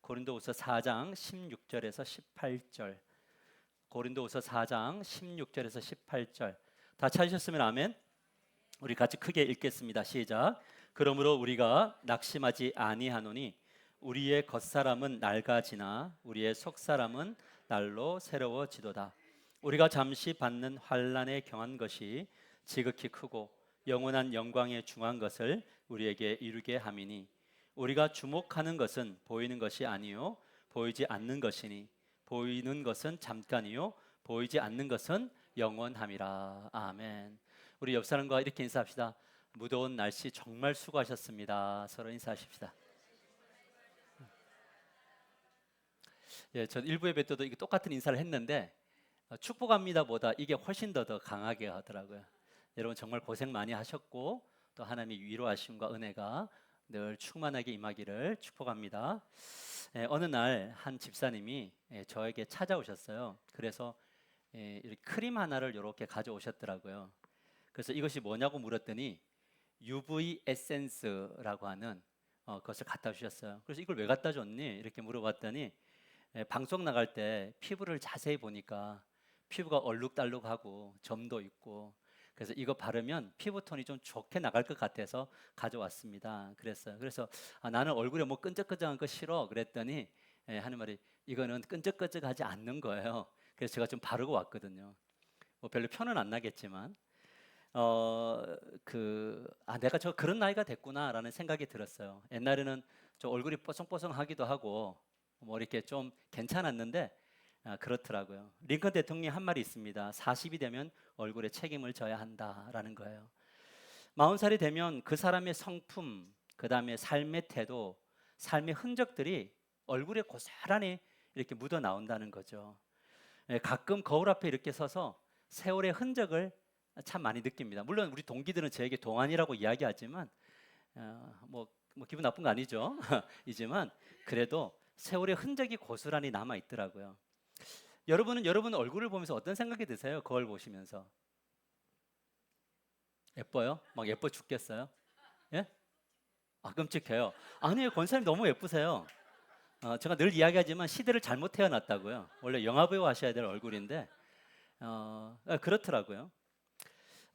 고린도후서 4장 16절에서 18절. 고린도후서 4장 16절에서 18절. 다 찾으셨으면 아멘. 우리 같이 크게 읽겠습니다. 시작. 그러므로 우리가 낙심하지 아니하노니 우리의 겉사람은 낡아지나 우리의 속사람은 날로 새로워지도다. 우리가 잠시 받는 환난에 경한 것이 지극히 크고 영원한 영광에 중한 것을 우리에게 이루게 함이니 우리가 주목하는 것은 보이는 것이 아니요 보이지 않는 것이니 보이는 것은 잠깐이요 보이지 않는 것은 영원함이라. 아멘. 우리 옆 사람과 이렇게 인사합시다. 무더운 날씨 정말 수고하셨습니다. 서로 인사하십시다. 예, 전 일부 예배 때도 이게 똑같은 인사를 했는데 축복합니다보다 이게 훨씬 더 강하게 하더라고요. 여러분 정말 고생 많이 하셨고 또 하나님의 위로하심과 은혜가 늘 충만하게 임하기를 축복합니다. 어느 날 한 집사님이 저에게 찾아오셨어요. 그래서 이렇게 크림 하나를 이렇게 가져오셨더라고요. 그래서 이것이 뭐냐고 물었더니 UV 에센스라고 하는 그것을 갖다 주셨어요. 그래서 이걸 왜 갖다 줬니? 이렇게 물어봤더니 방송 나갈 때 피부를 자세히 보니까 피부가 얼룩달룩하고 점도 있고 그래서 이거 바르면 피부톤이 좀 좋게 나갈 것 같아서 가져왔습니다. 그랬어요. 그래서 나는 얼굴에 뭐 끈적끈적한 거 싫어 그랬더니 하는 말이 이거는 끈적끈적하지 않는 거예요. 그래서 제가 좀 바르고 왔거든요. 뭐 별로 표는 안 나겠지만 내가 저 그런 나이가 됐구나라는 생각이 들었어요. 옛날에는 저 얼굴이 뽀송뽀송하기도 하고 뭐 이렇게 좀 괜찮았는데 그렇더라고요. 링컨 대통령이 한 말이 있습니다. 40이 되면 얼굴에 책임을 져야 한다라는 거예요. 40살이 되면 그 사람의 성품, 그 다음에 삶의 태도, 삶의 흔적들이 얼굴에 고스란히 이렇게 묻어 나온다는 거죠. 가끔 거울 앞에 이렇게 서서 세월의 흔적을 참 많이 느낍니다. 물론 우리 동기들은 저에게 동안이라고 이야기하지만 뭐 기분 나쁜 거 아니죠. 이지만 그래도 세월의 흔적이 고스란히 남아 있더라고요. 여러분은 여러분 얼굴을 보면서 어떤 생각이 드세요? 거울 보시면서 예뻐요? 막 예뻐 죽겠어요? 예? 끔찍해요. 아니에요, 권사님 너무 예쁘세요. 제가 늘 이야기하지만 시대를 잘못 태어났다고요. 원래 영화배우 하셔야 될 얼굴인데 그렇더라고요.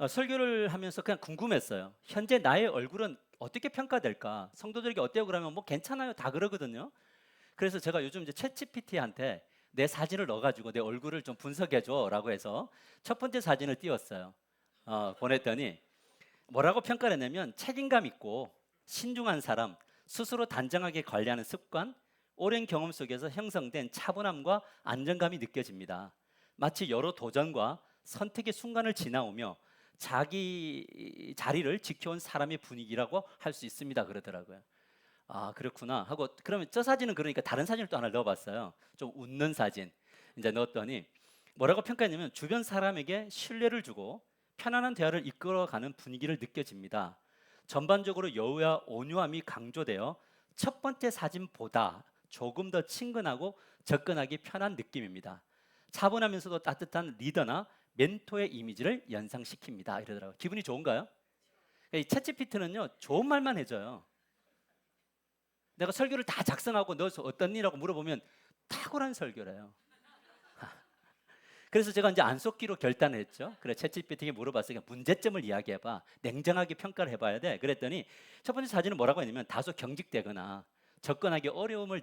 설교를 하면서 그냥 궁금했어요. 현재 나의 얼굴은 어떻게 평가될까? 성도들에게 어때요? 그러면 뭐 괜찮아요, 다 그러거든요. 그래서 제가 요즘 이제 챗GPT한테 내 사진을 넣어가지고 내 얼굴을 좀 분석해줘라고 해서 첫 번째 사진을 띄웠어요. 보냈더니 뭐라고 평가를 했냐면 책임감 있고 신중한 사람, 스스로 단정하게 관리하는 습관, 오랜 경험 속에서 형성된 차분함과 안정감이 느껴집니다. 마치 여러 도전과 선택의 순간을 지나오며 자기 자리를 지켜온 사람의 분위기라고 할 수 있습니다. 그러더라고요. 그렇구나 하고 그러면 저 사진은 그러니까 다른 사진을 또 하나 넣어봤어요. 좀 웃는 사진 이제 넣었더니 뭐라고 평가했냐면 주변 사람에게 신뢰를 주고 편안한 대화를 이끌어가는 분위기를 느껴집니다. 전반적으로 여유와 온유함이 강조되어 첫 번째 사진보다 조금 더 친근하고 접근하기 편한 느낌입니다. 차분하면서도 따뜻한 리더나 멘토의 이미지를 연상시킵니다. 이러더라고요. 기분이 좋은가요? 이 챗GPT는요 좋은 말만 해줘요. 내가 설교를 다 작성하고 너 어떤 일이라고 물어보면 탁월한 설교래요. 그래서 제가 이제 안 속기로 결단을 했죠. 그래 챗GPT에게 물어봤어요. 문제점을 이야기해봐. 냉정하게 평가를 해봐야 돼. 그랬더니 첫 번째 사진은 뭐라고 했냐면 다소 경직되거나 접근하기 어려운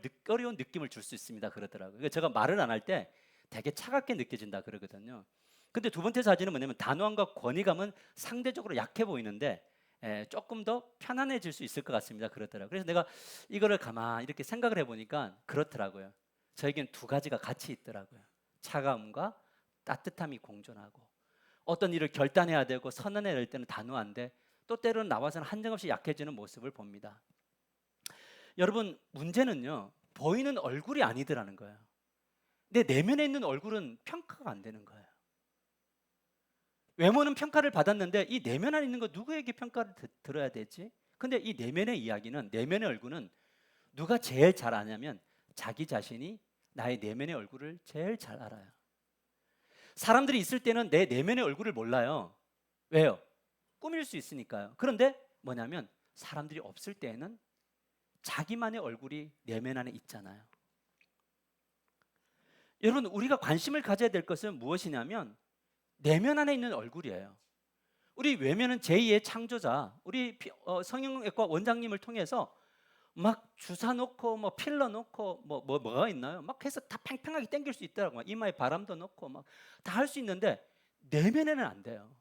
느낌을 줄 수 있습니다. 그러더라고요. 그러니까 제가 말을 안 할 때 되게 차갑게 느껴진다 그러거든요. 근데 두 번째 사진은 뭐냐면 단호함과 권위감은 상대적으로 약해 보이는데 조금 더 편안해질 수 있을 것 같습니다. 그러더라고요. 그래서 내가 이거를 가만히 이렇게 생각을 해보니까 그렇더라고요. 저에겐 두 가지가 같이 있더라고요. 차가움과 따뜻함이 공존하고 어떤 일을 결단해야 되고 선언해야 될 때는 단호한데 또 때로는 나와서는 한정없이 약해지는 모습을 봅니다. 여러분 문제는요 보이는 얼굴이 아니더라는 거예요. 내 내면에 있는 얼굴은 평가가 안 되는 거예요. 외모는 평가를 받았는데 이 내면 안에 있는 거 누구에게 평가를 들어야 되지? 근데 이 내면의 이야기는 내면의 얼굴은 누가 제일 잘 아냐면 자기 자신이 나의 내면의 얼굴을 제일 잘 알아요. 사람들이 있을 때는 내 내면의 얼굴을 몰라요. 왜요? 꾸밀 수 있으니까요. 그런데 뭐냐면 사람들이 없을 때에는 자기만의 얼굴이 내면 안에 있잖아요. 여러분, 우리가 관심을 가져야 될 것은 무엇이냐면 내면 안에 있는 얼굴이에요. 우리 외면은 제2의 창조자, 우리 성형외과 원장님을 통해서 막 주사 놓고 뭐 필러 놓고 뭐가 있나요? 막 해서 다 팽팽하게 당길 수 있더라고요. 이마에 바람도 넣고 막 다 할 수 있는데 내면에는 안 돼요.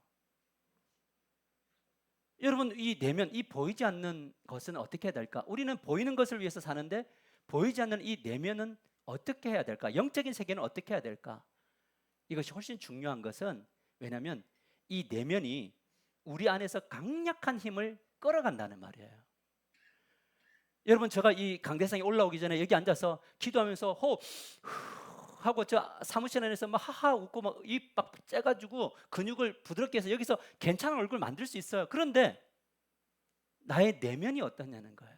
여러분, 이 내면, 이 보이지 않는 것은 어떻게 해야 될까? 우리는 보이는 것을 위해서 사는데 보이지 않는 이 내면은 어떻게 해야 될까? 영적인 세계는 어떻게 해야 될까? 이것이 훨씬 중요한 것은, 왜냐하면 이 내면이 우리 안에서 강력한 힘을 끌어간다는 말이에요. 여러분, 제가 이 강대상에 올라오기 전에 여기 앉아서 기도하면서 호흡 하고 저 사무실 안에서 막 하하 웃고 막 입 막 째가지고 근육을 부드럽게 해서 여기서 괜찮은 얼굴 만들 수 있어요. 그런데 나의 내면이 어떠냐는 거예요.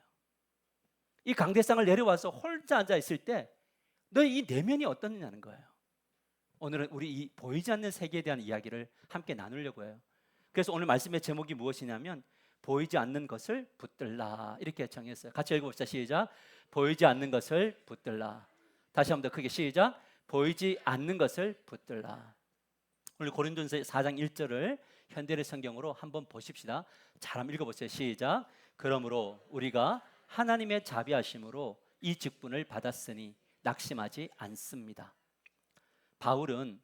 이 강대상을 내려와서 혼자 앉아 있을 때 너의 이 내면이 어떠냐는 거예요. 오늘은 우리 이 보이지 않는 세계에 대한 이야기를 함께 나누려고 해요. 그래서 오늘 말씀의 제목이 무엇이냐면 보이지 않는 것을 붙들라, 이렇게 정했어요. 같이 읽어봅시다. 시작. 보이지 않는 것을 붙들라. 다시 한번 더 크게 시작. 보이지 않는 것을 붙들라. 오늘 고린도전서 4장 1절을 현대의 성경으로 한번 보십시다. 잘 한번 읽어보세요. 시작. 그러므로 우리가 하나님의 자비하심으로 이 직분을 받았으니 낙심하지 않습니다. 바울은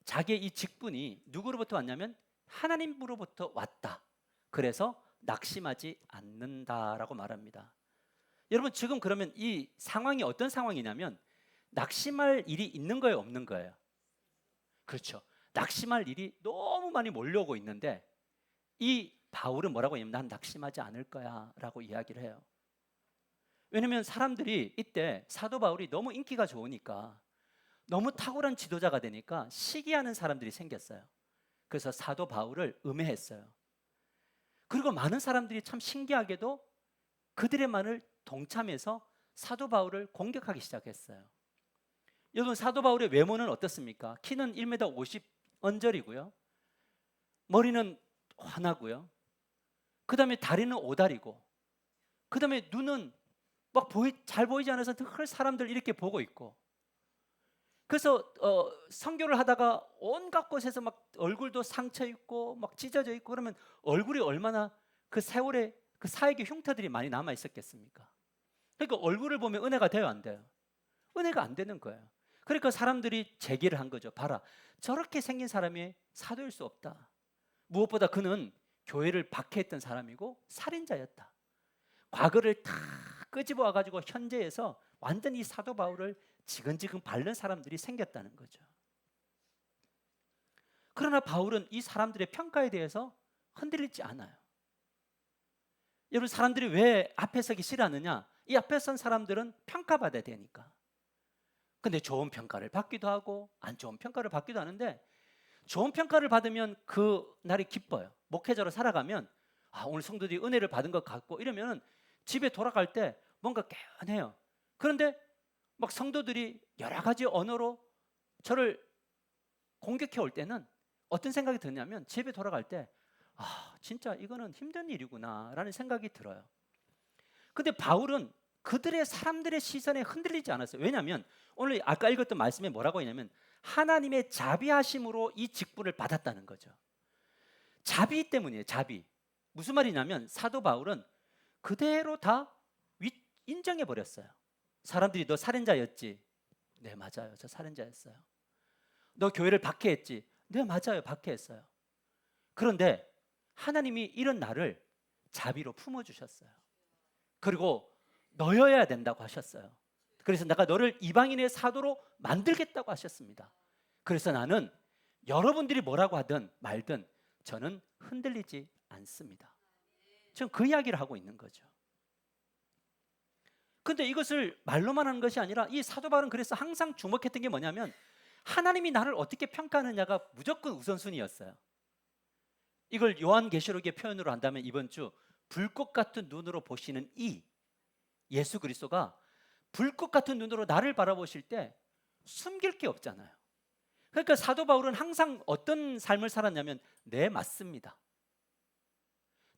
자기의 이 직분이 누구로부터 왔냐면 하나님으로부터 왔다. 그래서 낙심하지 않는다라고 말합니다. 여러분, 지금 그러면 이 상황이 어떤 상황이냐면 낙심할 일이 있는 거예요, 없는 거예요? 그렇죠. 낙심할 일이 너무 많이 몰려오고 있는데 이 바울은 뭐라고 하냐면 난 낙심하지 않을 거야 라고 이야기를 해요. 왜냐하면 사람들이 이때 사도 바울이 너무 인기가 좋으니까, 너무 탁월한 지도자가 되니까 시기하는 사람들이 생겼어요. 그래서 사도 바울을 음해했어요. 그리고 많은 사람들이 참 신기하게도 그들의 말을 동참해서 사도 바울을 공격하기 시작했어요. 여러분, 사도 바울의 외모는 어떻습니까? 키는 1m 50언저리고요. 머리는 환하고요. 그 다음에 다리는 오다리고, 그 다음에 눈은 막 잘 보이지 않아서 늘 사람들 이렇게 보고 있고, 그래서 선교를 하다가 온갖 곳에서 막 얼굴도 상처 있고 막 찢어져 있고, 그러면 얼굴이 얼마나 그 세월에 그 사역의 흉터들이 많이 남아 있었겠습니까? 그러니까 얼굴을 보면 은혜가 돼요, 안 돼요? 은혜가 안 되는 거예요. 그러니까 사람들이 제기를 한 거죠. 봐라, 저렇게 생긴 사람이 사도일 수 없다. 무엇보다 그는 교회를 박해했던 사람이고 살인자였다. 과거를 다 끄집어 와가지고 현재에서 완전히 사도 바울을 지근지근 밟는 사람들이 생겼다는 거죠. 그러나 바울은 이 사람들의 평가에 대해서 흔들리지 않아요. 여러분, 사람들이 왜 앞에 서기 싫어하느냐? 이 앞에 선 사람들은 평가받아야 되니까. 근데 좋은 평가를 받기도 하고 안 좋은 평가를 받기도 하는데, 좋은 평가를 받으면 그 날이 기뻐요. 목회자로 살아가면 오늘 성도들이 은혜를 받은 것 같고 이러면 집에 돌아갈 때 뭔가 개운해요. 그런데 막 성도들이 여러 가지 언어로 저를 공격해 올 때는 어떤 생각이 드냐면, 집에 돌아갈 때 진짜 이거는 힘든 일이구나 라는 생각이 들어요. 근데 바울은 그들의 사람들의 시선에 흔들리지 않았어요. 왜냐하면 오늘 아까 읽었던 말씀에 뭐라고 했냐면 하나님의 자비하심으로 이 직분을 받았다는 거죠. 자비 때문이에요. 자비. 무슨 말이냐면 사도 바울은 그대로 다 인정해 버렸어요. 사람들이 너 살인자였지? 네, 맞아요. 저 살인자였어요. 너 교회를 박해했지? 네, 맞아요. 박해했어요. 그런데 하나님이 이런 나를 자비로 품어주셨어요. 그리고 너여야 된다고 하셨어요. 그래서 내가 너를 이방인의 사도로 만들겠다고 하셨습니다. 그래서 나는 여러분들이 뭐라고 하든 말든 저는 흔들리지 않습니다. 지금 그 이야기를 하고 있는 거죠. 근데 이것을 말로만 하는 것이 아니라 이 사도 바울은 그래서 항상 주목했던 게 뭐냐면 하나님이 나를 어떻게 평가하느냐가 무조건 우선순위였어요. 이걸 요한계시록의 표현으로 한다면 이번 주 불꽃 같은 눈으로 보시는 이 예수 그리스도가 불꽃 같은 눈으로 나를 바라보실 때 숨길 게 없잖아요. 그러니까 사도 바울은 항상 어떤 삶을 살았냐면 네, 맞습니다.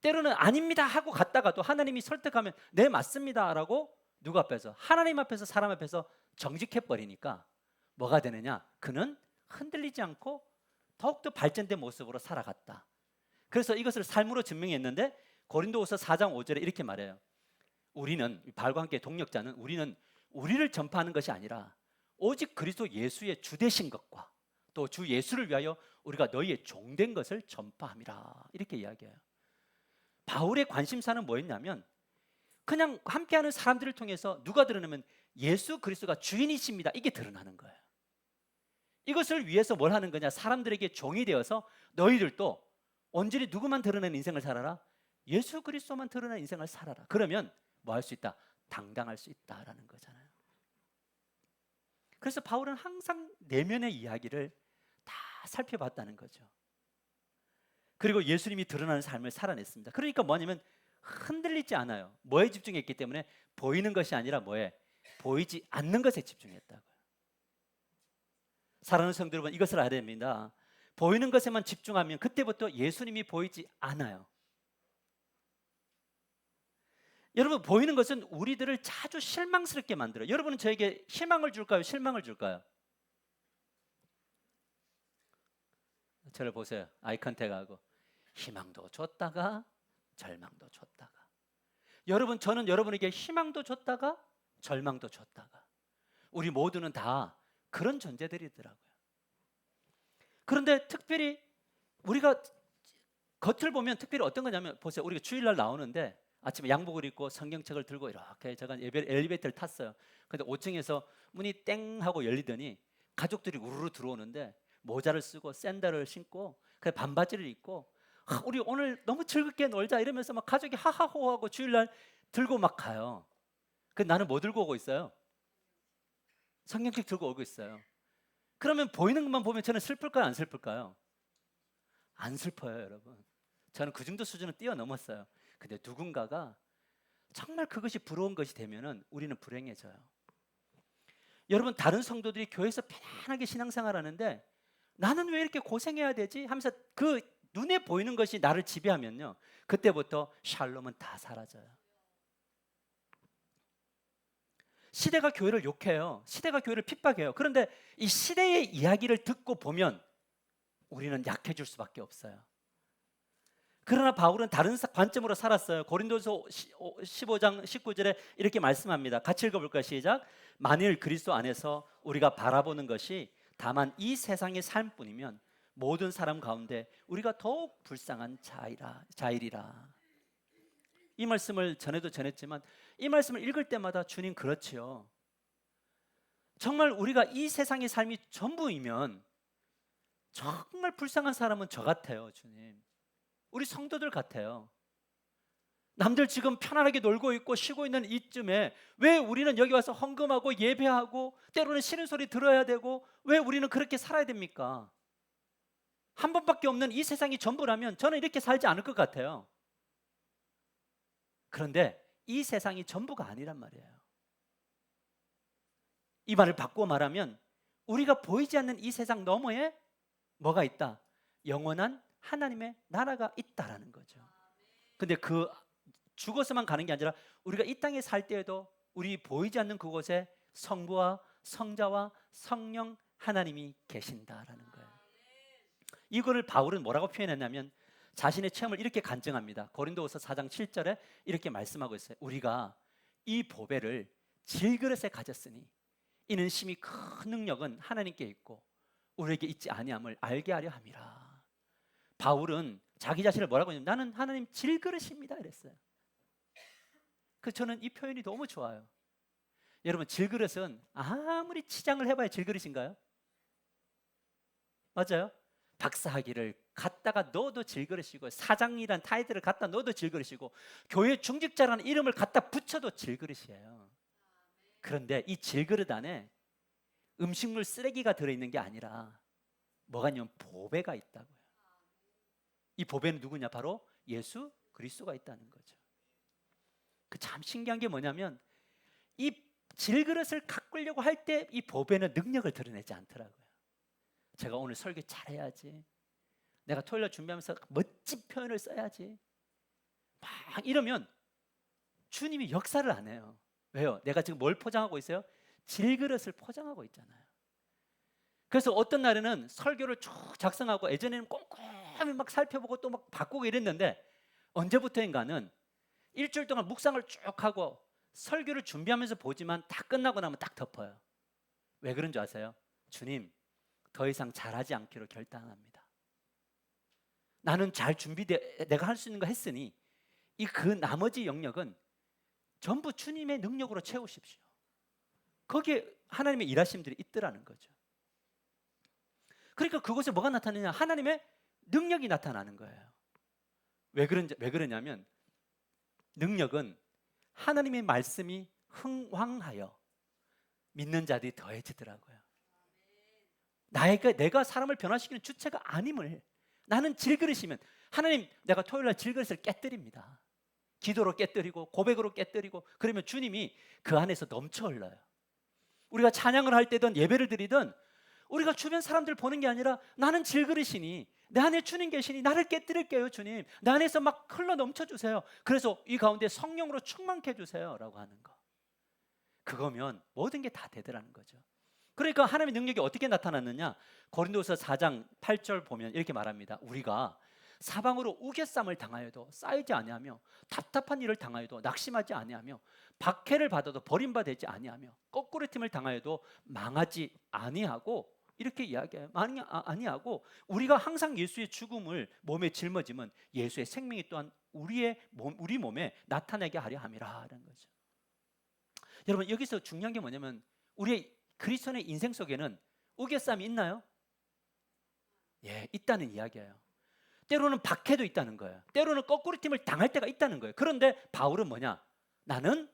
때로는 아닙니다 하고 갔다가도 하나님이 설득하면 네, 맞습니다 라고 누구 앞에서? 하나님 앞에서, 사람 앞에서 정직해 버리니까 뭐가 되느냐? 그는 흔들리지 않고 더욱더 발전된 모습으로 살아갔다. 그래서 이것을 삶으로 증명했는데 고린도후서 4장 5절에 이렇게 말해요. 우리는, 바울과 함께 동력자는, 우리는 우리를 전파하는 것이 아니라 오직 그리스도 예수의 주되신 것과 또 주 예수를 위하여 우리가 너희의 종된 것을 전파함이라, 이렇게 이야기해요. 바울의 관심사는 뭐였냐면 그냥 함께하는 사람들을 통해서 누가 드러나면 예수 그리스도가 주인이십니다, 이게 드러나는 거예요. 이것을 위해서 뭘 하는 거냐? 사람들에게 종이 되어서 너희들도 온전히 누구만 드러내는 인생을 살아라? 예수 그리스도만 드러내는 인생을 살아라. 그러면 뭐 할 수 있다? 당당할 수 있다라는 거잖아요. 그래서 바울은 항상 내면의 이야기를 다 살펴봤다는 거죠. 그리고 예수님이 드러나는 삶을 살아냈습니다. 그러니까 뭐냐면 흔들리지 않아요. 뭐에 집중했기 때문에? 보이는 것이 아니라 뭐에? 보이지 않는 것에 집중했다고요. 사랑하는 성도 여러분, 이것을 알아야 됩니다. 보이는 것에만 집중하면 그때부터 예수님이 보이지 않아요. 여러분, 보이는 것은 우리들을 자주 실망스럽게 만들어요. 여러분은 저에게 희망을 줄까요? 실망을 줄까요? 저를 보세요. 아이 컨택하고. 희망도 줬다가 절망도 줬다가. 여러분, 저는 여러분에게 희망도 줬다가 절망도 줬다가. 우리 모두는 다 그런 존재들이더라고요. 그런데 특별히 우리가 겉을 보면 특별히 어떤 거냐면, 보세요. 우리가 주일날 나오는데 아침에 양복을 입고 성경책을 들고 이렇게 제가 엘리베이터를 탔어요. 근데 5층에서 문이 땡 하고 열리더니 가족들이 우르르 들어오는데 모자를 쓰고 샌들을 신고 반바지를 입고 우리 오늘 너무 즐겁게 놀자 이러면서 막 가족이 하하호하고 주일날 들고 막 가요. 나는 뭐 들고 오고 있어요? 성경책 들고 오고 있어요. 그러면 보이는 것만 보면 저는 슬플까요? 안 슬플까요? 안 슬퍼요, 여러분. 저는 그 정도 수준은 뛰어넘었어요. 근데 누군가가 정말 그것이 부러운 것이 되면은 우리는 불행해져요. 여러분, 다른 성도들이 교회에서 편안하게 신앙생활 하는데 나는 왜 이렇게 고생해야 되지? 하면서 그 눈에 보이는 것이 나를 지배하면요, 그때부터 샬롬은 다 사라져요. 시대가 교회를 욕해요. 시대가 교회를 핍박해요. 그런데 이 시대의 이야기를 듣고 보면 우리는 약해질 수밖에 없어요. 그러나 바울은 다른 관점으로 살았어요. 고린도서 15장 19절에 이렇게 말씀합니다. 같이 읽어볼까요? 시작. 만일 그리스도 안에서 우리가 바라보는 것이 다만 이 세상의 삶뿐이면 모든 사람 가운데 우리가 더욱 불쌍한 자일이라. 이 말씀을 전에도 전했지만 이 말씀을 읽을 때마다 주님, 그렇지요. 정말 우리가 이 세상의 삶이 전부이면 정말 불쌍한 사람은 저 같아요, 주님. 우리 성도들 같아요. 남들 지금 편안하게 놀고 있고 쉬고 있는 이쯤에 왜 우리는 여기 와서 헌금하고 예배하고 때로는 싫은 소리 들어야 되고 왜 우리는 그렇게 살아야 됩니까? 한 번밖에 없는 이 세상이 전부라면 저는 이렇게 살지 않을 것 같아요. 그런데 이 세상이 전부가 아니란 말이에요. 이 말을 바꾸어 말하면 우리가 보이지 않는 이 세상 너머에 뭐가 있다? 영원한 하나님의 나라가 있다라는 거죠. 근데 그 죽어서만 가는 게 아니라 우리가 이 땅에 살 때에도 우리 보이지 않는 그곳에 성부와 성자와 성령 하나님이 계신다라는 거예요. 이거를 바울은 뭐라고 표현했냐면 자신의 체험을 이렇게 간증합니다. 고린도후서 4장 7절에 이렇게 말씀하고 있어요. 우리가 이 보배를 질그릇에 가졌으니 이는 심히 큰 능력은 하나님께 있고 우리에게 있지 아니함을 알게 하려 함이라. 바울은 자기 자신을 뭐라고 했냐면 나는 하나님 질그릇입니다 이랬어요. 저는 이 표현이 너무 좋아요. 여러분, 질그릇은 아무리 치장을 해봐야 질그릇인가요? 맞아요? 박사학위를 갖다가 넣어도 질그릇이고 사장이란 타이틀을 갖다 넣어도 질그릇이고 교회 중직자라는 이름을 갖다 붙여도 질그릇이에요. 그런데 이 질그릇 안에 음식물 쓰레기가 들어있는 게 아니라 뭐가 있냐면 보배가 있다고요. 이 보배는 누구냐? 바로 예수 그리스도가 있다는 거죠. 참 신기한 게 뭐냐면 이 질그릇을 가꾸려고 할 때 이 보배는 능력을 드러내지 않더라고요. 제가 오늘 설교 잘해야지, 내가 토요일 준비하면서 멋진 표현을 써야지 막 이러면 주님이 역사를 안 해요. 왜요? 내가 지금 뭘 포장하고 있어요? 질그릇을 포장하고 있잖아요. 그래서 어떤 날에는 설교를 쭉 작성하고 예전에는 꼼꼼히 막 살펴보고 또 막 바꾸고 이랬는데 언제부터인가는 일주일 동안 묵상을 쭉 하고 설교를 준비하면서 보지만 다 끝나고 나면 딱 덮어요. 왜 그런 줄 아세요? 주님, 더 이상 잘하지 않기로 결단합니다. 나는 잘 내가 할 수 있는 거 했으니 그 나머지 영역은 전부 주님의 능력으로 채우십시오. 거기에 하나님의 일하심들이 있더라는 거죠. 그러니까 그곳에 뭐가 나타나냐? 하나님의 능력이 나타나는 거예요. 왜 그러냐면 능력은 하나님의 말씀이 흥황하여 믿는 자들이 더해지더라고요. 내가 사람을 변화시키는 주체가 아님을, 나는 질그릇이면, 하나님 내가 토요일날 질그릇을 깨뜨립니다. 기도로 깨뜨리고 고백으로 깨뜨리고, 그러면 주님이 그 안에서 넘쳐 흘러요. 우리가 찬양을 할 때든 예배를 드리든 우리가 주변 사람들 보는 게 아니라 나는 질그릇이니 내 안에 주님 계시니 나를 깨뜨릴게요. 주님, 내 안에서 막 흘러 넘쳐 주세요. 그래서 이 가운데 성령으로 충만케 해주세요 라고 하는 거, 그거면 모든 게 다 되더라는 거죠. 그러니까 하나님의 능력이 어떻게 나타났느냐? 고린도서 4장 8절 보면 이렇게 말합니다. 우리가 사방으로 우겨쌈을 당하여도 쌓이지 아니하며 답답한 일을 당하여도 낙심하지 아니하며 박해를 받아도 버림받지 아니하며 거꾸로짐을 당하여도 망하지 아니하고, 이렇게 이야기해요. 아니하고 우리가 항상 예수의 죽음을 몸에 짊어지면 예수의 생명이 또한 우리 몸에 나타나게 하려 함이라는 거죠. 여러분, 여기서 중요한 게 뭐냐면 우리의 그리스도의 인생 속에는 우겨쌈이 있나요? 예, 있다는 이야기예요. 때로는 박해도 있다는 거예요. 때로는 거꾸로짐을 당할 때가 있다는 거예요. 그런데 바울은 뭐냐? 나는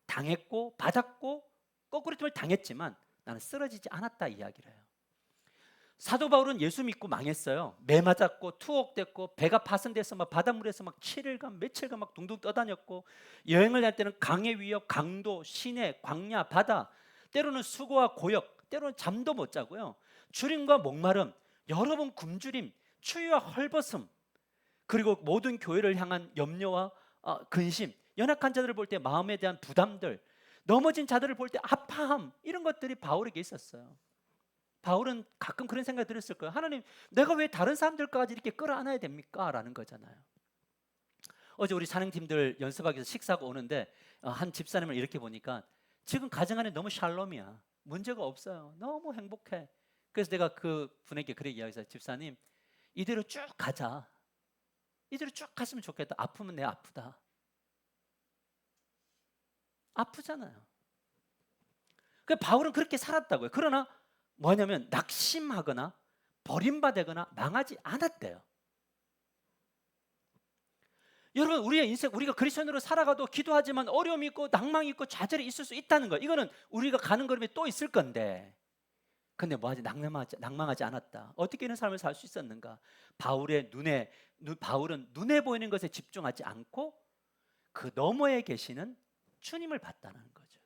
당했고 받았고 거꾸로짐을 당했지만 나는 쓰러지지 않았다 이야기를 해요. 사도 바울은 예수 믿고 망했어요. 매 맞았고 투옥됐고 배가 파손돼서 막 바닷물에서 막 7일간 며칠간 막 둥둥 떠다녔고, 여행을 할 때는 강의 위협, 강도, 시내, 광야, 바다, 때로는 수고와 고역, 때로는 잠도 못 자고요. 주림과 목마름, 여러 번 굶주림, 추위와 헐벗음, 그리고 모든 교회를 향한 염려와 근심, 연약한 자들을 볼 때 마음에 대한 부담들, 넘어진 자들을 볼 때 아파함, 이런 것들이 바울에게 있었어요. 바울은 가끔 그런 생각이 들었을 거예요. 하나님, 내가 왜 다른 사람들까지 이렇게 끌어안아야 됩니까? 라는 거잖아요. 어제 우리 사능팀들 연습하기 위해서 식사하고 오는데 한 집사님을 이렇게 보니까 지금 가정 안에 너무 샬롬이야. 문제가 없어요. 너무 행복해. 그래서 내가 그 분에게 그렇게 이야기했어요. 집사님, 이대로 쭉 가자. 이대로 쭉 갔으면 좋겠다. 아프면 내가 아프다. 아프잖아요. 그 바울은 그렇게 살았다고요. 그러나 뭐냐면 낙심하거나 버림받거나 망하지 않았대요. 여러분, 우리의 인생, 우리가 그리스도인으로 살아가도 기도하지만 어려움이 있고 낭망이 있고 좌절이 있을 수 있다는 거예요. 이거는 우리가 가는 걸음에 또 있을 건데, 근데 뭐하지? 낭망하지 않았다. 어떻게 이런 삶을 살 수 있었는가? 바울은 눈에 보이는 것에 집중하지 않고 그 너머에 계시는 주님을 봤다는 거죠.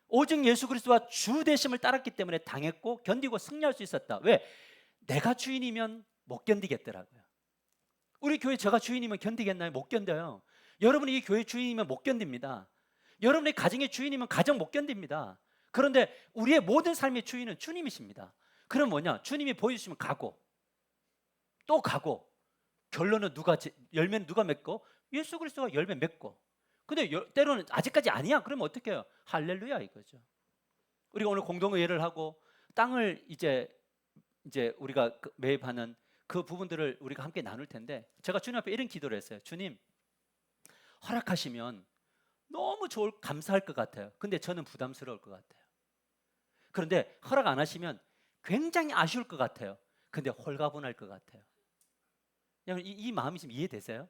오직 예수 그리스도와 주 되심을 따랐기 때문에 당했고 견디고 승리할 수 있었다. 왜? 내가 주인이면 못 견디겠더라고요. 우리 교회 제가 주인이면 견디겠나요? 못 견뎌요. 여러분이 이 교회 주인이면 못 견딥니다. 여러분의 가정의 주인이면 가정 못 견딥니다. 그런데 우리의 모든 삶의 주인은 주님이십니다. 그럼 뭐냐? 주님이 보여주시면 가고 또 가고, 결론은 열매는 누가 맺고? 예수 그리스도가 열매 맺고. 근데 때로는 아직까지 아니야. 그러면 어떻게 해요? 할렐루야 이거죠. 우리가 오늘 공동의회를 하고 땅을 이제 우리가 매입하는 그 부분들을 우리가 함께 나눌 텐데, 제가 주님 앞에 이런 기도를 했어요. 주님, 허락하시면 너무 감사할 것 같아요. 근데 저는 부담스러울 것 같아요. 그런데 허락 안 하시면 굉장히 아쉬울 것 같아요. 근데 홀가분할 것 같아요. 여러분, 이 마음이 지금 이해되세요?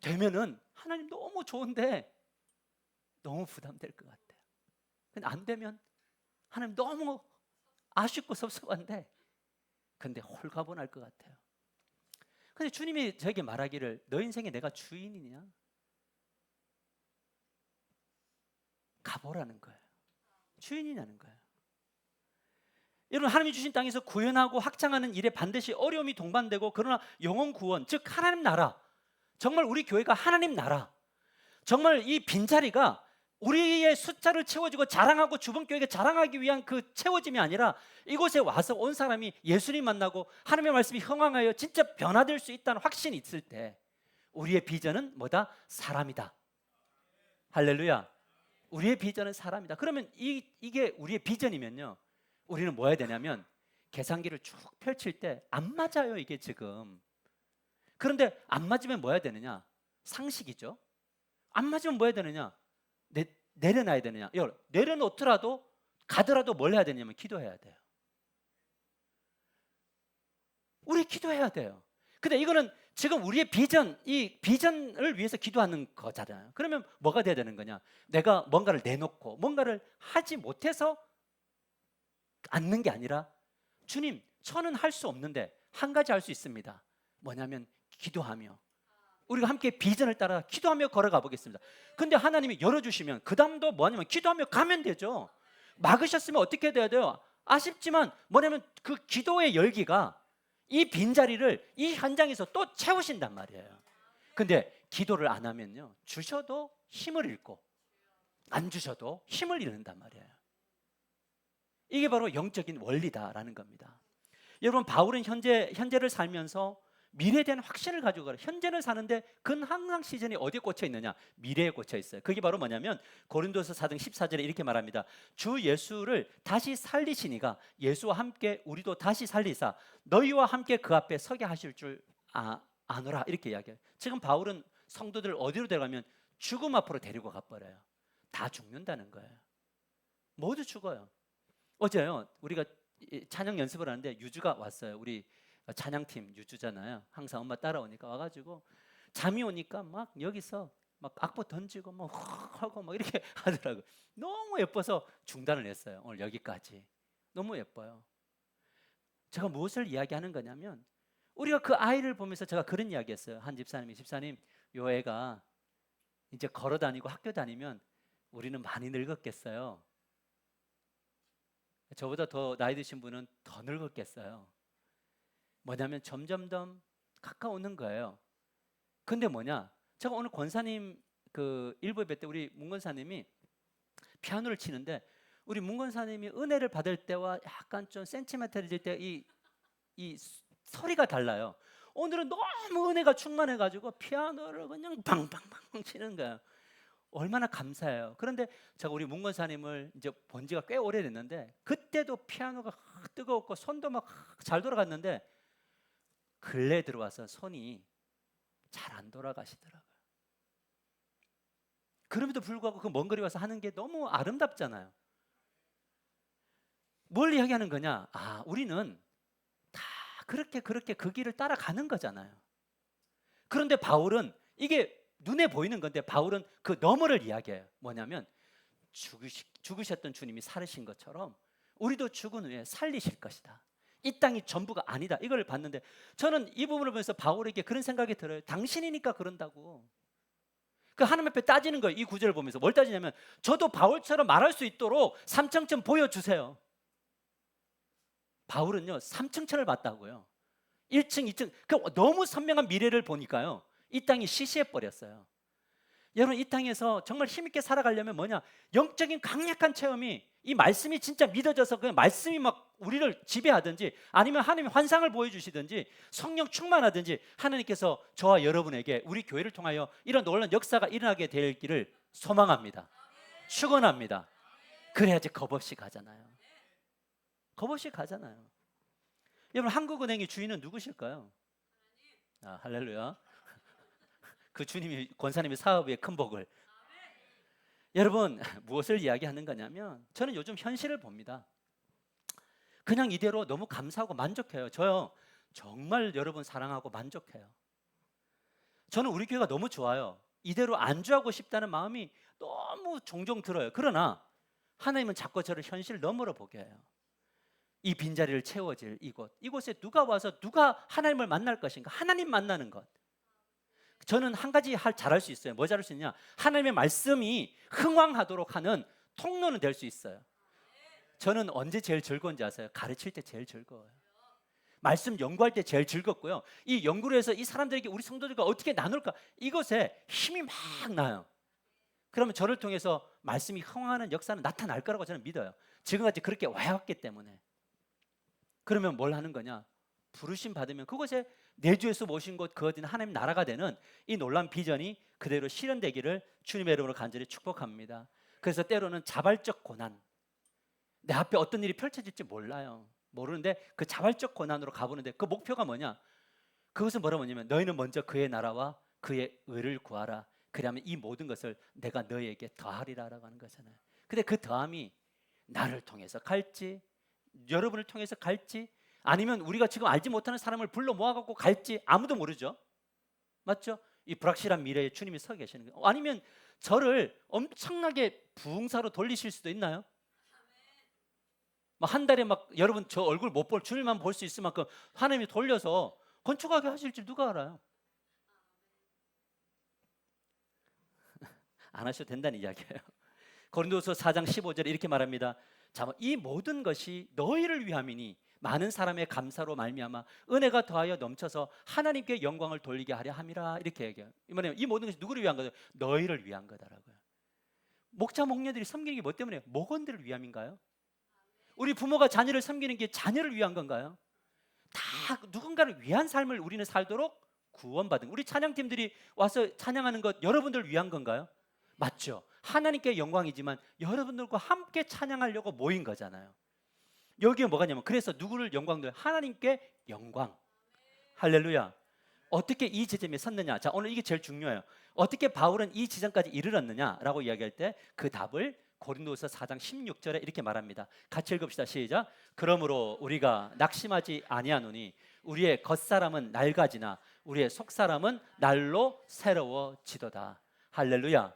되면은 하나님 너무 좋은데 너무 부담될 것 같아요. 근데 안 되면 하나님 너무 아쉽고 섭섭한데 근데 홀가분할 것 같아요. 근데 주님이 저에게 말하기를, 너 인생에 내가 주인이냐? 가보라는 거예요. 주인이냐는 거예요. 여러분, 하나님이 주신 땅에서 구현하고 확장하는 일에 반드시 어려움이 동반되고, 그러나 영혼 구원, 즉 하나님 나라, 정말 우리 교회가 하나님 나라, 정말 이 빈자리가 우리의 숫자를 채워주고 자랑하고 주변 교회가 자랑하기 위한 그 채워짐이 아니라 이곳에 와서 온 사람이 예수님 만나고 하나님의 말씀이 흥황하여 진짜 변화될 수 있다는 확신이 있을 때 우리의 비전은 뭐다? 사람이다. 할렐루야. 우리의 비전은 사람이다. 그러면 이게 우리의 비전이면요, 우리는 뭐 해야 되냐면 계산기를 쭉 펼칠 때 안 맞아요, 이게 지금. 그런데 안 맞으면 뭐 해야 되느냐? 상식이죠. 안 맞으면 뭐 해야 되느냐? 내려놔야 되느냐? 내려놓더라도 가더라도 뭘 해야 되냐면 기도해야 돼요. 우리 기도해야 돼요. 근데 이거는 지금 우리의 비전, 이 비전을 위해서 기도하는 거잖아요. 그러면 뭐가 돼야 되는 거냐? 내가 뭔가를 내놓고 뭔가를 하지 못해서 않는 게 아니라 주님, 저는 할 수 없는데 한 가지 할 수 있습니다. 뭐냐면 기도하며 우리가 함께 비전을 따라 기도하며 걸어가 보겠습니다. 근데 하나님이 열어주시면 그 다음도 뭐냐면 기도하며 가면 되죠. 막으셨으면 어떻게 돼야 돼요? 아쉽지만 뭐냐면 그 기도의 열기가 이 빈자리를 이 현장에서 또 채우신단 말이에요. 근데 기도를 안 하면요, 주셔도 힘을 잃고 안 주셔도 힘을 잃는단 말이에요. 이게 바로 영적인 원리다라는 겁니다. 여러분, 바울은 현재를 살면서 미래에 대한 확신을 가지고 가요. 현재를 사는데 그는 항상 시즌이 어디에 꽂혀 있느냐? 미래에 꽂혀 있어요. 그게 바로 뭐냐면 고린도서 4장 14절에 이렇게 말합니다. 주 예수를 다시 살리시니가 예수와 함께 우리도 다시 살리사 너희와 함께 그 앞에 서게 하실 줄 아노라, 이렇게 이야기해요. 지금 바울은 성도들을 어디로 데려가면 죽음 앞으로 데리고 가버려요. 다 죽는다는 거예요. 모두 죽어요. 어제요, 우리가 찬양 연습을 하는데 유주가 왔어요. 우리 찬양팀 유주잖아요. 항상 엄마 따라오니까 와가지고 잠이 오니까 막 여기서 막 악보 던지고 막 하고 막 이렇게 하더라고요. 너무 예뻐서 중단을 했어요. 오늘 여기까지. 너무 예뻐요. 제가 무엇을 이야기하는 거냐면 우리가 그 아이를 보면서 제가 그런 이야기했어요. 한 집사님, 요 애가 이제 걸어 다니고 학교 다니면 우리는 많이 늙었겠어요. 저보다 더 나이 드신 분은 더 늙었겠어요. 뭐냐면 점점 더 가까우는 거예요. 근데 뭐냐? 제가 오늘 권사님 그 일부 예배 때 우리 문 권사님이 피아노를 치는데 우리 문 권사님이 은혜를 받을 때와 약간 좀 센티멘탈해질 때 이 소리가 달라요. 오늘은 너무 은혜가 충만해가지고 피아노를 그냥 방방방 치는 거예요. 얼마나 감사해요. 그런데 제가 우리 문 권사님을 이제 본 지가 꽤 오래됐는데 그때도 피아노가 뜨거웠고 손도 막 잘 돌아갔는데 근래 들어와서 손이 잘 안 돌아가시더라고요. 그럼에도 불구하고 그 먼 거리 와서 하는 게 너무 아름답잖아요. 뭘 이야기하는 거냐? 우리는 다 그렇게 그 길을 따라가는 거잖아요. 그런데 바울은 이게 눈에 보이는 건데 바울은 그 너머를 이야기해요. 뭐냐면 죽으셨던 주님이 살으신 것처럼 우리도 죽은 후에 살리실 것이다. 이 땅이 전부가 아니다. 이걸 봤는데 저는 이 부분을 보면서 바울에게 그런 생각이 들어요. 당신이니까 그런다고. 그 하나님 앞에 따지는 거예요. 이 구절을 보면서 뭘 따지냐면 저도 바울처럼 말할 수 있도록 삼층천 보여주세요. 바울은요 3층천을 봤다고요. 1층, 2층 너무 선명한 미래를 보니까요 이 땅이 시시해 버렸어요. 여러분, 이 땅에서 정말 힘있게 살아가려면 뭐냐? 영적인 강력한 체험이, 이 말씀이 진짜 믿어져서 그 말씀이 막 우리를 지배하든지 아니면 하나님이 환상을 보여주시든지 성령 충만하든지 하나님께서 저와 여러분에게 우리 교회를 통하여 이런 놀라운 역사가 일어나게 될 길을 소망합니다. 축원합니다. 그래야지 겁없이 가잖아요. 겁없이 가잖아요. 여러분, 한국은행의 주인은 누구실까요? 할렐루야. 그 주님이 권사님의 사업의 큰 복을. 여러분, 무엇을 이야기하는 거냐면 저는 요즘 현실을 봅니다. 그냥 이대로 너무 감사하고 만족해요. 저요 정말 여러분 사랑하고 만족해요. 저는 우리 교회가 너무 좋아요. 이대로 안주하고 싶다는 마음이 너무 종종 들어요. 그러나 하나님은 자꾸 저를 현실 너머로 보게 해요. 이 빈자리를 채워질 이곳에 누가 와서 누가 하나님을 만날 것인가? 하나님 만나는 것. 저는 한 가지 잘할 수 있어요. 뭐 잘할 수 있냐? 하나님의 말씀이 흥왕하도록 하는 통로는 될 수 있어요. 저는 언제 제일 즐거운지 아세요? 가르칠 때 제일 즐거워요. 말씀 연구할 때 제일 즐겁고요. 이 연구를 해서 이 사람들에게 우리 성도들과 어떻게 나눌까? 이것에 힘이 막 나요. 그러면 저를 통해서 말씀이 흥하는 역사는 나타날 거라고 저는 믿어요. 지금까지 그렇게 와왔기 때문에. 그러면 뭘 하는 거냐? 부르심 받으면 그곳에 내주에서 모신 곳 그 어딘 하나님 나라가 되는 이 놀라운 비전이 그대로 실현되기를 주님의 이름으로 간절히 축복합니다. 그래서 때로는 자발적 고난, 내 앞에 어떤 일이 펼쳐질지 몰라요. 모르는데 그 자발적 고난으로 가보는데 그 목표가 뭐냐? 그것은 뭐라고 하냐면 너희는 먼저 그의 나라와 그의 의를 구하라. 그러면 이 모든 것을 내가 너희에게 더하리라라고 하는 거잖아요. 근데 그 더함이 나를 통해서 갈지, 여러분을 통해서 갈지, 아니면 우리가 지금 알지 못하는 사람을 불러 모아갖고 갈지 아무도 모르죠. 맞죠? 이 불확실한 미래에 주님이 서 계시는 거예요. 아니면 저를 엄청나게 부흥사로 돌리실 수도 있나요? 막 한 달에 막 여러분 저 얼굴 못 볼, 주님만 볼 수 있을 만큼 하나님이 돌려서 건축하게 하실지 누가 알아요? 안 하셔도 된다는 이야기예요. 고린도서 4장 15절에 이렇게 말합니다. 자, 이 모든 것이 너희를 위함이니 많은 사람의 감사로 말미암아 은혜가 더하여 넘쳐서 하나님께 영광을 돌리게 하려 함이라. 이렇게 얘기해요. 이 모든 것이 누구를 위한 거죠? 너희를 위한 거다라고요. 목자 목녀들이 섬기는 게 뭐 때문에? 목원들을 위함인가요? 우리 부모가 자녀를 섬기는 게 자녀를 위한 건가요? 다 누군가를 위한 삶을 우리는 살도록 구원받은, 우리 찬양팀들이 와서 찬양하는 것 여러분들 위한 건가요? 맞죠? 하나님께 영광이지만 여러분들과 함께 찬양하려고 모인 거잖아요. 여기에 뭐가 냐면 그래서 누구를 영광? 하나님께 영광. 할렐루야. 어떻게 이 지점에 섰느냐? 자, 오늘 이게 제일 중요해요. 어떻게 바울은 이 지점까지 이르렀느냐라고 이야기할 때 그 답을 고린도서 4장 16절에 이렇게 말합니다. 같이 읽읍시다. 시작. 그러므로 우리가 낙심하지 아니하노니 우리의 겉사람은 낡아지나 우리의 속사람은 날로 새로워지도다. 할렐루야.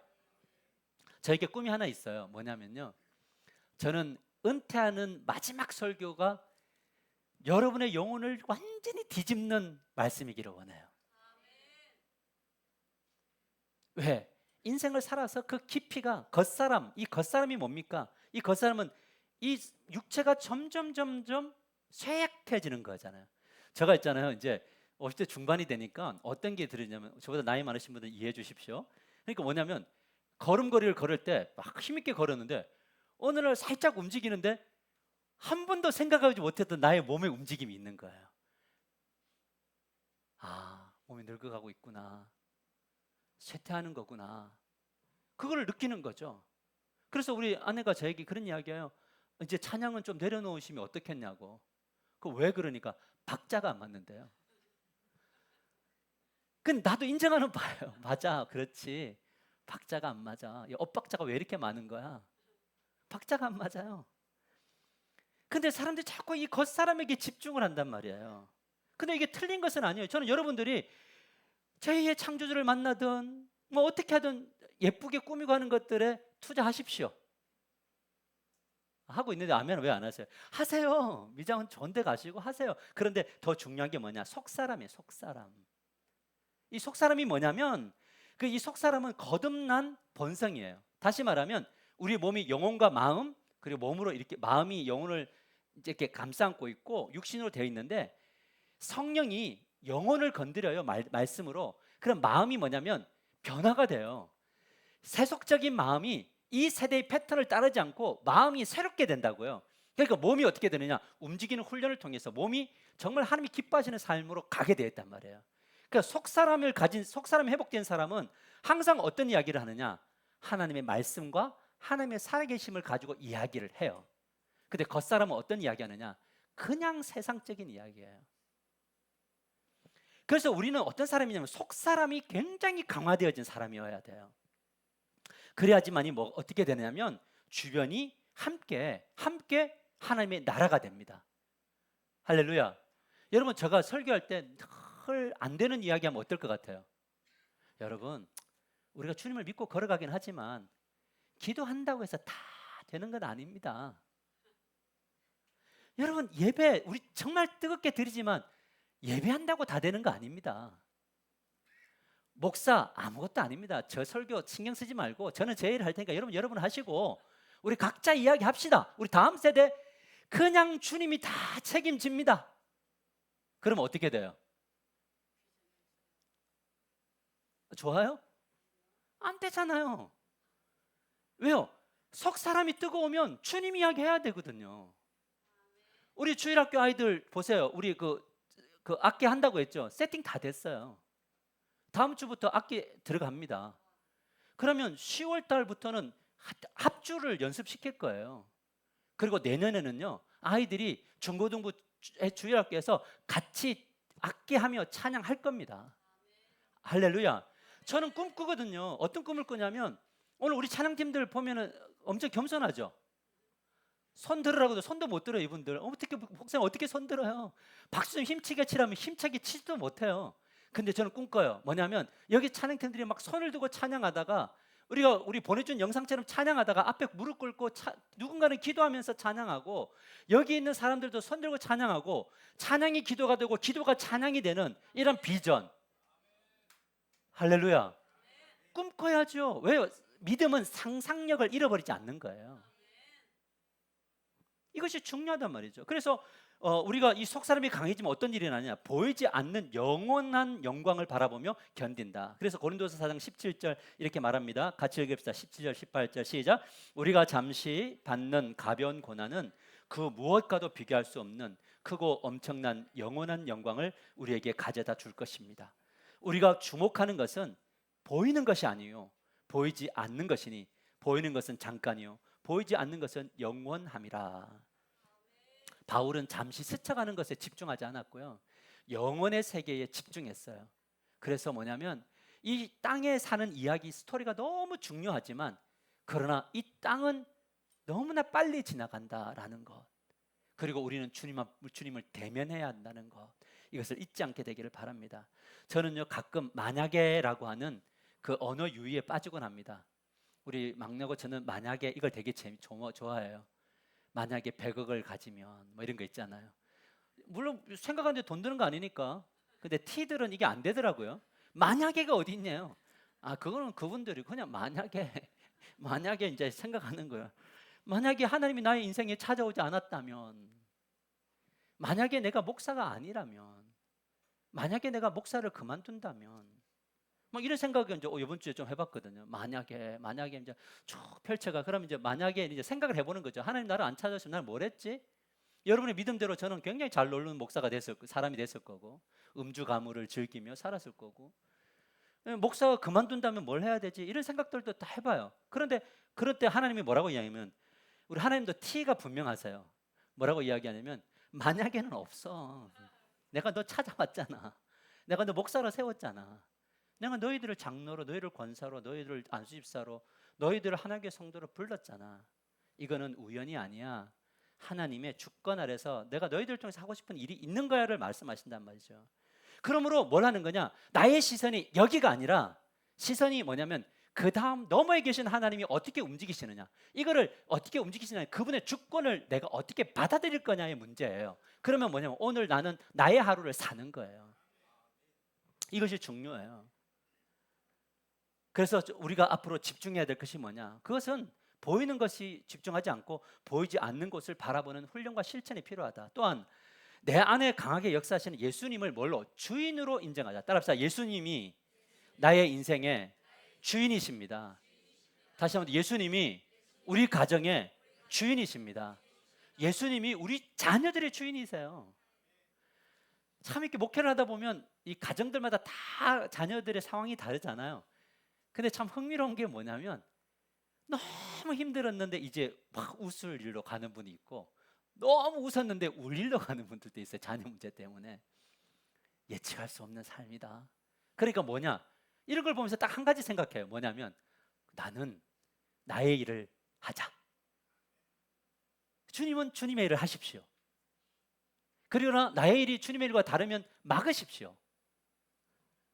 저에게 꿈이 하나 있어요. 뭐냐면요, 저는 은퇴하는 마지막 설교가 여러분의 영혼을 완전히 뒤집는 말씀이기를 원해요. 왜? 인생을 살아서 그 깊이가 겉사람, 이 겉사람이 뭡니까? 이 겉사람은 이 육체가 점점 쇠약해지는 거잖아요. 제가 있잖아요, 이제 50대 중반이 되니까 어떤 게 들으냐면, 저보다 나이 많으신 분들 이해해 주십시오. 그러니까 뭐냐면 걸음걸이를 걸을 때 막 힘있게 걸었는데 어느 날 살짝 움직이는데 한 번도 생각하지 못했던 나의 몸의 움직임이 있는 거예요. 아, 몸이 늙어가고 있구나, 쇠퇴하는 거구나, 그걸 느끼는 거죠. 그래서 우리 아내가 저에게 그런 이야기해요. 이제 찬양은 좀 내려놓으시면 어떻겠냐고. 그 왜 그러니까 박자가 안 맞는데요. 그 나도 인정하는 바예요. 맞아, 그렇지. 박자가 안 맞아. 엇박자가 왜 이렇게 많은 거야? 박자가 안 맞아요. 근데 사람들이 자꾸 이 겉사람에게 집중을 한단 말이에요. 근데 이게 틀린 것은 아니에요. 저는 여러분들이 제2의 창조주를 만나든 뭐 어떻게 하든 예쁘게 꾸미고 하는 것들에 투자하십시오. 하고 있는데 아멘 왜 안 하세요? 하세요. 미장은 좋은 데 가시고 하세요. 그런데 더 중요한 게 뭐냐? 속사람이에요. 속사람. 이 속사람이 뭐냐면 이 속사람은 거듭난 본성이에요. 다시 말하면 우리 몸이 영혼과 마음, 그리고 몸으로 이렇게 마음이 영혼을 이렇게 감싸안고 있고 육신으로 되어 있는데, 성령이 영혼을 건드려요. 말씀으로. 그럼 마음이 뭐냐면 변화가 돼요. 세속적인 마음이 이 세대의 패턴을 따르지 않고 마음이 새롭게 된다고요. 그러니까 몸이 어떻게 되느냐? 움직이는 훈련을 통해서 몸이 정말 하나님이 기뻐하시는 삶으로 가게 되었단 말이에요. 그러니까 속사람이 회복된 사람은 항상 어떤 이야기를 하느냐? 하나님의 말씀과 하나님의 살아계심을 가지고 이야기를 해요. 근데 겉사람은 어떤 이야기 하느냐? 그냥 세상적인 이야기예요. 그래서 우리는 어떤 사람이냐면 속사람이 굉장히 강화되어진 사람이어야 돼요. 그래야지만이 뭐 어떻게 되냐면 주변이 함께 하나님의 나라가 됩니다. 할렐루야. 여러분, 제가 설교할 때 늘 안 되는 이야기하면 어떨 것 같아요? 여러분, 우리가 주님을 믿고 걸어가긴 하지만 기도한다고 해서 다 되는 건 아닙니다. 여러분, 예배 우리 정말 뜨겁게 드리지만 예배한다고 다 되는 거 아닙니다. 목사 아무것도 아닙니다. 저 설교 신경 쓰지 말고 저는 제 일 할 테니까 여러분 하시고 우리 각자 이야기합시다. 우리 다음 세대 그냥 주님이 다 책임집니다. 그러면 어떻게 돼요? 좋아요? 안 되잖아요. 왜요? 석 사람이 뜨거우면 주님 이야기 해야 되거든요. 우리 주일학교 아이들 보세요. 우리 그 악기 한다고 했죠. 세팅 다 됐어요. 다음 주부터 악기 들어갑니다. 그러면 10월 달부터는 합주를 연습시킬 거예요. 그리고 내년에는요, 아이들이 중고등부 주일학교에서 같이 악기하며 찬양할 겁니다. 할렐루야. 저는 꿈꾸거든요. 어떤 꿈을 꾸냐면, 오늘 우리 찬양팀들 보면은 엄청 겸손하죠. 손 들으라고도 손도 못 들어요. 이분들 어떻게, 목사님 어떻게 손 들어요? 박수 좀 힘차게 치라면 힘차게 치지도 못해요. 근데 저는 꿈꿔요. 뭐냐면 여기 찬양팀들이 막 손을 들고 찬양하다가, 우리 보내준 영상처럼 찬양하다가 앞에 무릎 꿇고 누군가는 기도하면서 찬양하고, 여기 있는 사람들도 손 들고 찬양하고, 찬양이 기도가 되고 기도가 찬양이 되는 이런 비전. 할렐루야. 꿈꿔야죠. 왜요? 믿음은 상상력을 잃어버리지 않는 거예요. 이것이 중요하단 말이죠. 그래서 우리가 이 속 사람이 강해지면 어떤 일이 나냐? 보이지 않는 영원한 영광을 바라보며 견딘다. 그래서 고린도서 4장 17절 이렇게 말합니다. 같이 읽읍시다. 17절 18절 시작. 우리가 잠시 받는 가벼운 고난은 그 무엇과도 비교할 수 없는 크고 엄청난 영원한 영광을 우리에게 가져다 줄 것입니다. 우리가 주목하는 것은 보이는 것이 아니요 보이지 않는 것이니, 보이는 것은 잠깐이요 보이지 않는 것은 영원함이라. 바울은 잠시 스쳐가는 것에 집중하지 않았고요, 영원의 세계에 집중했어요. 그래서 뭐냐면 이 땅에 사는 이야기, 스토리가 너무 중요하지만, 그러나 이 땅은 너무나 빨리 지나간다라는 것, 그리고 우리는 주님을 대면해야 한다는 것, 이것을 잊지 않게 되기를 바랍니다. 저는요, 가끔 만약에라고 하는 그 언어 유희에 빠지곤 합니다. 우리 막내고 저는 만약에 이걸 되게 좋아해요. 만약에 100억을 가지면 뭐 이런 거 있잖아요. 물론 생각하는데 돈 드는 거 아니니까. 근데 T들은 이게 안 되더라고요. 만약에가 어디 있냐요. 그거는 그분들이 그냥 만약에 이제 생각하는 거예요. 만약에 하나님이 나의 인생에 찾아오지 않았다면, 만약에 내가 목사가 아니라면, 만약에 내가 목사를 그만둔다면, 뭐 이런 생각을 이제 이번 주에 좀 해봤거든요. 만약에 이제 쭉 펼쳐가. 그러면 이제 만약에 이제 생각을 해보는 거죠. 하나님 나를 안 찾아주시면 나는 뭘 했지? 여러분의 믿음대로 저는 굉장히 잘 놀는 목사가 사람이 됐을 거고, 음주 가무를 즐기며 살았을 거고, 목사가 그만둔다면 뭘 해야 되지? 이런 생각들도 다 해봐요. 그런데 그럴 때 하나님이 뭐라고 이야기하면, 우리 하나님도 T가 분명하세요. 뭐라고 이야기하냐면, 만약에는 없어. 내가 너 찾아왔잖아. 내가 너 목사로 세웠잖아. 내가 너희들을 장로로, 너희를 권사로, 너희들을 안수집사로, 너희들을 하나님의 성도로 불렀잖아. 이거는 우연이 아니야. 하나님의 주권 아래서 내가 너희들을 통해서 하고 싶은 일이 있는 거야를 말씀하신단 말이죠. 그러므로 뭘 하는 거냐? 나의 시선이 여기가 아니라, 시선이 뭐냐면 그 다음 너머에 계신 하나님이 어떻게 움직이시느냐, 이거를 어떻게 움직이시느냐, 그분의 주권을 내가 어떻게 받아들일 거냐의 문제예요. 그러면 뭐냐면 오늘 나는 나의 하루를 사는 거예요. 이것이 중요해요. 그래서 우리가 앞으로 집중해야 될 것이 뭐냐? 그것은 보이는 것이 집중하지 않고 보이지 않는 것을 바라보는 훈련과 실천이 필요하다. 또한 내 안에 강하게 역사하시는 예수님을 뭘로? 주인으로 인정하자. 따라합시다. 예수님이 나의 인생의 주인이십니다. 다시 한번, 예수님이 우리 가정의 주인이십니다. 예수님이 우리 자녀들의 주인이세요. 참 이렇게 목회를 하다 보면 이 가정들마다 다 자녀들의 상황이 다르잖아요. 근데 참 흥미로운 게 뭐냐면, 너무 힘들었는데 이제 막 웃을 일로 가는 분이 있고, 너무 웃었는데 울 일로 가는 분들도 있어요. 자녀 문제 때문에. 예측할 수 없는 삶이다. 그러니까 뭐냐, 이런 걸 보면서 딱 한 가지 생각해요. 뭐냐면, 나는 나의 일을 하자. 주님은 주님의 일을 하십시오. 그러나 나의 일이 주님의 일과 다르면 막으십시오.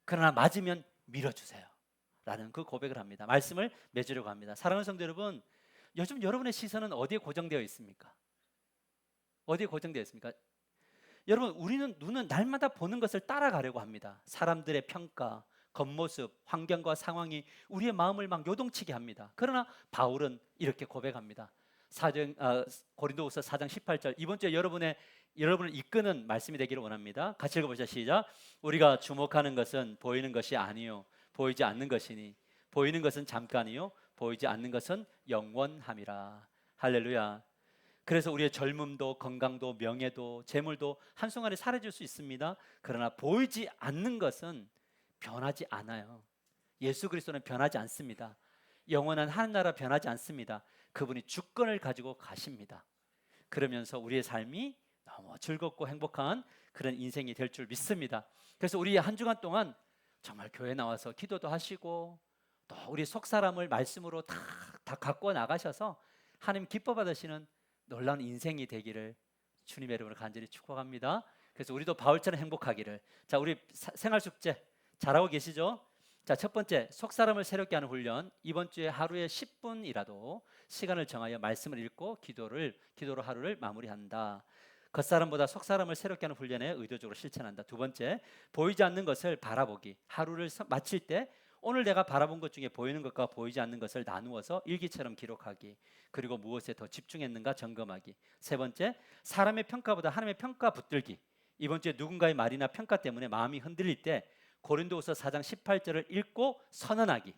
그러나 맞으면 밀어주세요 라는 그 고백을 합니다. 말씀을 맺으려고 합니다. 사랑하는 성도 여러분, 요즘 여러분의 시선은 어디에 고정되어 있습니까? 어디에 고정되어 있습니까? 여러분, 우리는 눈은 날마다 보는 것을 따라가려고 합니다. 사람들의 평가, 겉모습, 환경과 상황이 우리의 마음을 막 요동치게 합니다. 그러나 바울은 이렇게 고백합니다. 고린도후서 4장 18절, 이번 주에 여러분을 이끄는 말씀이 되기를 원합니다. 같이 읽어보시죠. 시작. 우리가 주목하는 것은 보이는 것이 아니요 보이지 않는 것이니, 보이는 것은 잠깐이요 보이지 않는 것은 영원함이라. 할렐루야. 그래서 우리의 젊음도 건강도 명예도 재물도 한순간에 사라질 수 있습니다. 그러나 보이지 않는 것은 변하지 않아요. 예수 그리스도는 변하지 않습니다. 영원한 하늘나라 변하지 않습니다. 그분이 주권을 가지고 가십니다. 그러면서 우리의 삶이 너무 즐겁고 행복한 그런 인생이 될 줄 믿습니다. 그래서 우리 한 주간 동안 정말 교회 나와서 기도도 하시고 또 우리 속사람을 말씀으로 다 갖고 나가셔서 하나님 기뻐 받으시는 놀라운 인생이 되기를 주님의 이름으로 간절히 축복합니다. 그래서 우리도 바울처럼 행복하기를. 자, 우리 생활 숙제 잘하고 계시죠? 자, 첫 번째, 속사람을 새롭게 하는 훈련. 이번 주에 하루에 10분이라도 시간을 정하여 말씀을 읽고 기도로 하루를 마무리한다. 겉사람보다 속사람을 새롭게 하는 훈련에 의도적으로 실천한다. 두 번째, 보이지 않는 것을 바라보기. 하루를 마칠 때 오늘 내가 바라본 것 중에 보이는 것과 보이지 않는 것을 나누어서 일기처럼 기록하기. 그리고 무엇에 더 집중했는가 점검하기. 세 번째, 사람의 평가보다 하나님의 평가 붙들기. 이번 주에 누군가의 말이나 평가 때문에 마음이 흔들릴 때 고린도후서 4장 18절을 읽고 선언하기.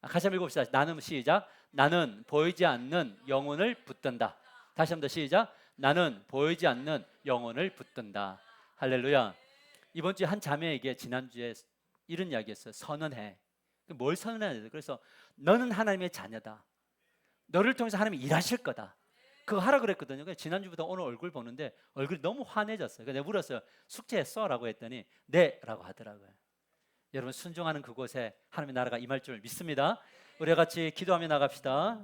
같이 한번 읽어봅시다. 나는 시작. 나는 보이지 않는 영혼을 붙든다. 다시 한번 더 시작. 나는 보이지 않는 영혼을 붙든다. 할렐루야. 이번 주에 한 자매에게 지난주에 이런 이야기했어요. 선언해. 뭘 선언해야 돼? 그래서 너는 하나님의 자녀다. 너를 통해서 하나님이 일하실 거다. 그거 하라 그랬거든요. 지난주부터 오늘 얼굴 보는데 얼굴이 너무 환해졌어요. 내가 물었어요. 숙제했어? 라고 했더니 네 라고 하더라고요. 여러분 순종하는 그곳에 하나님의 나라가 임할 줄 믿습니다. 우리 같이 기도하며 나갑시다.